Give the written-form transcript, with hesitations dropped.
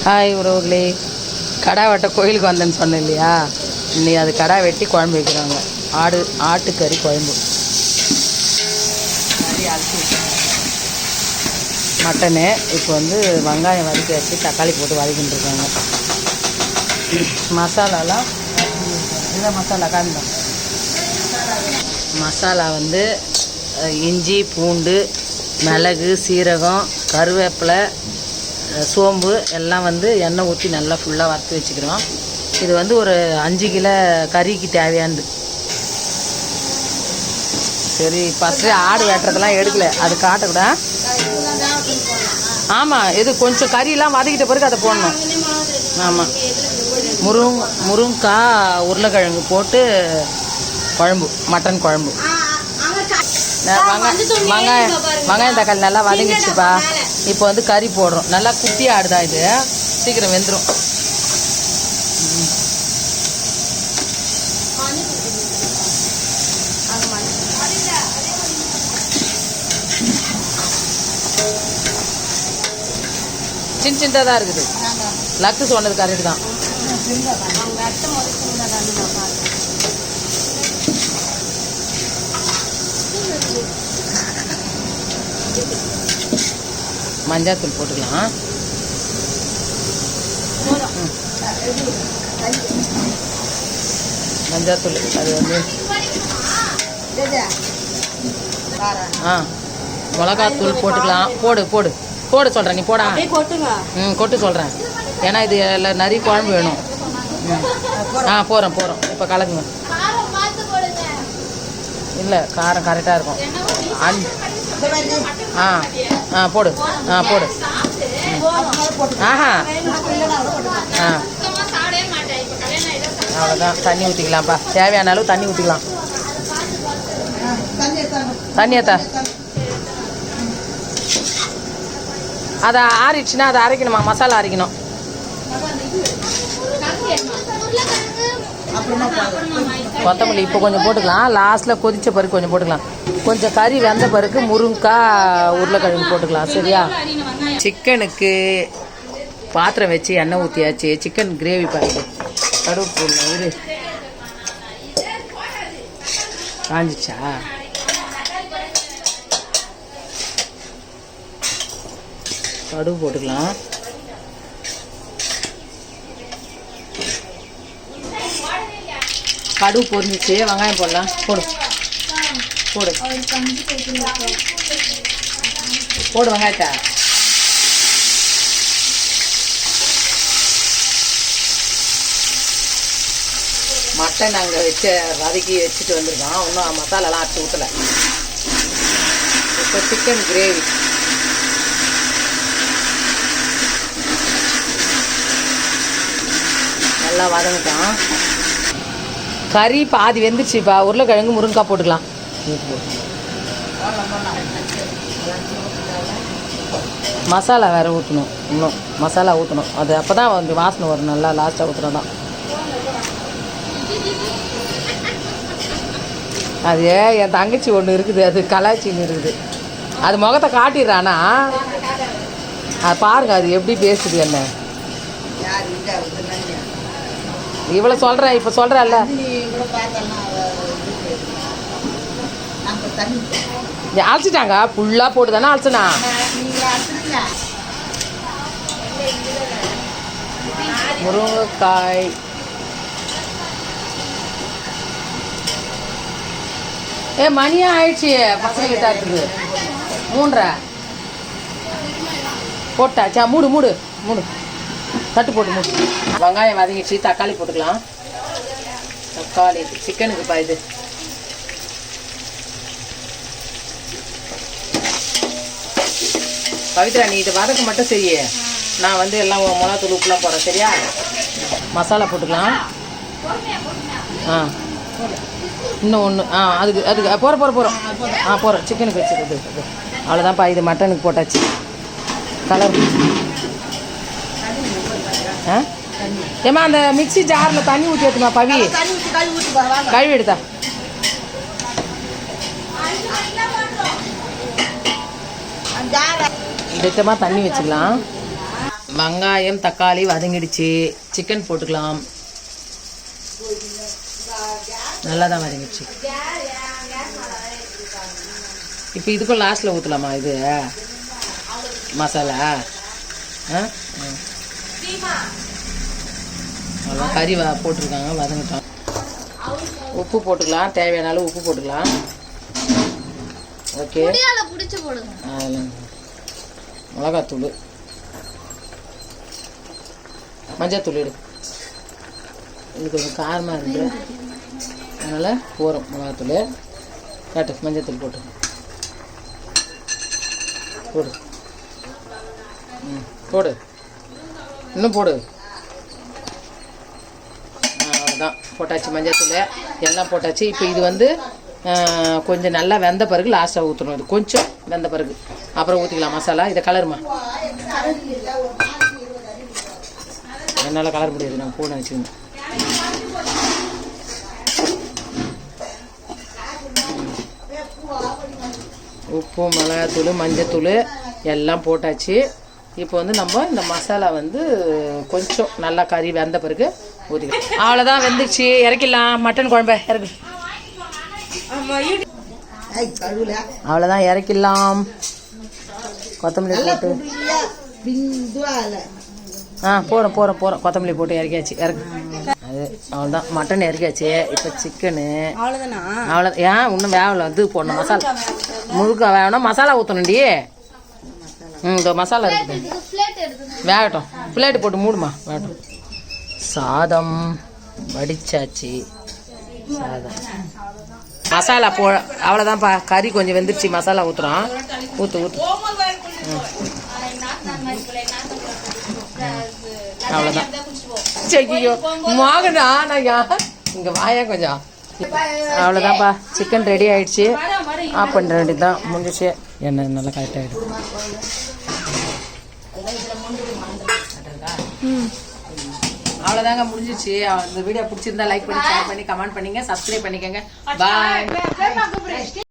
Hi உறவுகளே, கடா வெட்ட கோயிலுக்கு வந்தேன்னு சொன்னேன் இல்லையா, இன்னைக்கு அது கடா வெட்டி குழம்பு வைக்கிறாங்க. ஆட்டுக்கறி குழம்பு, மட்டனு. இப்போ வந்து வெங்காயம் வதக்கி வச்சு தக்காளி போட்டு வதக்கிட்டு இருக்காங்க. மசாலாலாம் இதான் மசாலா காமிதான். மசாலா வந்து இஞ்சி, பூண்டு, மிளகு, சீரகம், கருவேப்பிலை, சோம்பு எல்லாம் வந்து எண்ணெய் ஊற்றி நல்லா ஃபுல்லாக வறுத்து வச்சுக்கிறோம். இது வந்து ஒரு 5 கிலோ கறிக்கு தேவையானது. சரி, ஃபஸ்ட்டு ஆடு வெட்டுறதெல்லாம் எடுக்கல, அது காட்டக்கூடா. ஆமாம், இது கொஞ்சம் கறியெல்லாம் வதக்கிட்ட பிறகு அதை போடணும். ஆமாம், முருங்காய் உருளைக்கிழங்கு போட்டு குழம்பு, மட்டன் குழம்பு. வெங்காயம் தக்காளி நல்லா வதங்கிடுச்சுப்பா. இப்போ வந்து கறி போடுறோம். நல்லா குட்டி ஆடுதான் இது, சீக்கிரம் வெந்துடும். சின்ன சின்னதாக தான் இருக்குது. லக்கு சொன்னது கரெக்டு தான். மஞ்சாத்தூள் போட்டுக்கலாம். மஞ்சாத்தூள் அது வந்து மிளகாத்தூள் போட்டுக்கலாம். போடு போடு போடு சொல்கிறேன், நீ போடா. கொட்டு சொல்கிறேன், ஏன்னா இது எல்லாம் நிறைய குழம்பு வேணும். போகிறோம் இப்போ கலக்குங்க. இல்லை, காரம் கரெக்டாக இருக்கும். போடு போடு. அவ்வளோதான், தண்ணி ஊற்றிக்கலாம்ப்பா. தேவையான அளவு தண்ணி ஊற்றிக்கலாம். தண்ணியத்தா அதை ஆறிடுச்சுன்னா அதை அரைக்கணுமா, மசாலா அரைக்கணும். கொத்தமல்லி இப்போ கொஞ்சம் போட்டுக்கலாம். லாஸ்ட்டில் கொதித்த பிறகு கொஞ்சம் போட்டுக்கலாம். கொஞ்சம் கறி வெந்த பிறகு முருங்காய் உருளைக்கிழங்கு போட்டுக்கலாம். சரியா? சிக்கனுக்கு பாத்திரம் வச்சு எண்ணெய் ஊற்றியாச்சு. சிக்கன் கிரேவி பாருங்க. கடுகு போடணும். இரு, காஞ்சிச்சா? கடுகு போட்டுக்கலாம். கடுகு பொரிஞ்சிச்சு, வெங்காயம் போடலாம். போடு போடு போடு வெங்காயத்தை. மட்டன் அங்கே வச்சு வதக்கி வச்சுட்டு வந்துருக்கோம். இன்னும் மசாலாலாம் அரைச்சி ஊற்றலை. இப்போ சிக்கன் கிரேவி. நல்லா வதங்கிட்டோம். கறி பாதி வெந்துருச்சுப்பா. உருளைக்கிழங்கு முருங்காய் போட்டுக்கலாம். மசாலா வேறு ஊற்றணும். இன்னும் மசாலா ஊற்றணும். அது அப்போ தான் வந்து வாசனை வரும். நல்லா லாஸ்ட்டாக ஊற்றுனா தான். அது என் தங்கச்சி ஒன்று இருக்குது, அது கலாச்சின்னு இருக்குது. அது முகத்தை காட்டிடுறானா, அது பாருங்க அது எப்படி பேசுது. என்ன இவ்வளோ சொல்கிறேன், இப்போ சொல்கிறேன்ல. அழைச்சிட்டாங்க ஃபுல்லாக போட்டு தானே அழைச்சனா. முருங்கைக்காய் மணியா ஆயிடுச்சு. பசங்க இருக்குது 3:30 போட்டாச்சா? மூடு மூடு மூடு, தட்டு போட்டு மூடு. வெங்காயம் வதங்கிடுச்சு. தக்காளி போட்டுக்கலாம். தக்காளி சிக்கனுக்குப்பா இது. பவித்ரா, நீ இது வதக்க மட்டும் சரி, நான் வந்து எல்லாம் மிளகாத்தூள் உப்புலாம் போடுறேன். சரியா? மசாலா போட்டுக்கலாம். இன்னும் ஒன்று. அதுக்கு போகிறோம். போகிறோம். சிக்கனுக்கு வச்சுருது. அவ்வளோதான்ப்பா. இது மட்டனுக்கு போட்டாச்சு. கலர். ஏமா அந்த மிக்சி ஜாரில் தண்ணி ஊற்றி எடுத்துமா பவி. கழுவி எடுத்தா. திட்டமாக தண்ணி வச்சுக்கலாம். வெங்காயம் தக்காளி வதங்கிடுச்சு. சிக்கன் போட்டுக்கலாம். நல்லா தான் வதங்கிடுச்சு. இப்போ இதுக்கும் லாஸ்ட்டில் ஊற்றலாமா இது மசாலா? அவ்வளோ கறி போட்டிருக்காங்க, வதங்கிட்டோம். உப்பு போட்டுக்கலாம், தேவையான அளவு உப்பு போட்டுக்கலாம். ஓகே, மிளகாத்தூள், மஞ்சத்தூள் எடு. இது கொஞ்சம் காரமாக இருக்குது, அதனால் போகிறோம். மிளகாத்தூள் காட்டு, மஞ்சத்தூள் போட்டு போடு. போடு, இன்னும் போடு. அவ்வளோதான், போட்டாச்சு. மஞ்சத்தூள் எல்லாம் போட்டாச்சு. இப்போ இது வந்து கொஞ்சம் நல்லா வெந்த பிறகு லாஸ்ட்டாக ஊற்றணும். இது கொஞ்சம் வெந்த பிறகு அப்புறம் ஊற்றிக்கலாம் மசாலா. இதை கலருமா? என்னால் கலர முடியாது, நான் பூனை வச்சுக்கணும். உப்பு, மிளகாத்தூள், மஞ்சத்தூள் எல்லாம் போட்டாச்சு. இப்போ வந்து நம்ம இந்த மசாலா வந்து கொஞ்சம் நல்லா கறி வெந்த பிறகு ஊற்றிக்கலாம். அவ்வளோதான், வெந்துச்சு. இறக்கிடலாம். மட்டன் குழம்பு இறக்கு. அவ்வளோதான், இறக்கிடலாம். கொத்தமல்லி போட்டு போகிறோம் கொத்தமல்லி போட்டு இறக்கியாச்சு. அது அவ்வளோதான், மட்டன் இறக்கியாச்சு. இப்போ சிக்கனு அவ்வளோ. ஏன் இன்னும் வேகலை? இது போடணும் மசாலா முழுக்க வேகணும். மசாலா ஊற்றணும்டி. இந்த மசாலா இருக்குது, வேகட்டும். பிளேட்டு போட்டு மூடுமா, வேகட்டும். சாதம் வடிச்சாச்சு. சாதம் மசாலா அவ்வளோதான்ப்பா. கறி கொஞ்சம் வெந்துருச்சு. மசாலா ஊற்றுறோம். ஊற்று. அவ்வளோதான். ஐயோ மோகனா, நான் இங்கே வாயா கொஞ்சம். அவ்வளோதான்ப்பா, சிக்கன் ரெடி ஆயிடுச்சு. ஆஃப் பண்ணுற வேண்டியது தான், முடிஞ்சிச்சு. என்ன நல்லா கரெக்டாகிடும். அவ்வளோதாங்க, முடிஞ்சிச்சு. இந்த வீடியோ பிடிச்சிருந்தா லைக் பண்ணி, ஷேர் பண்ணி, கமெண்ட் பண்ணிங்க, சப்ஸ்கிரைப் பண்ணிக்கோங்க. பாய்.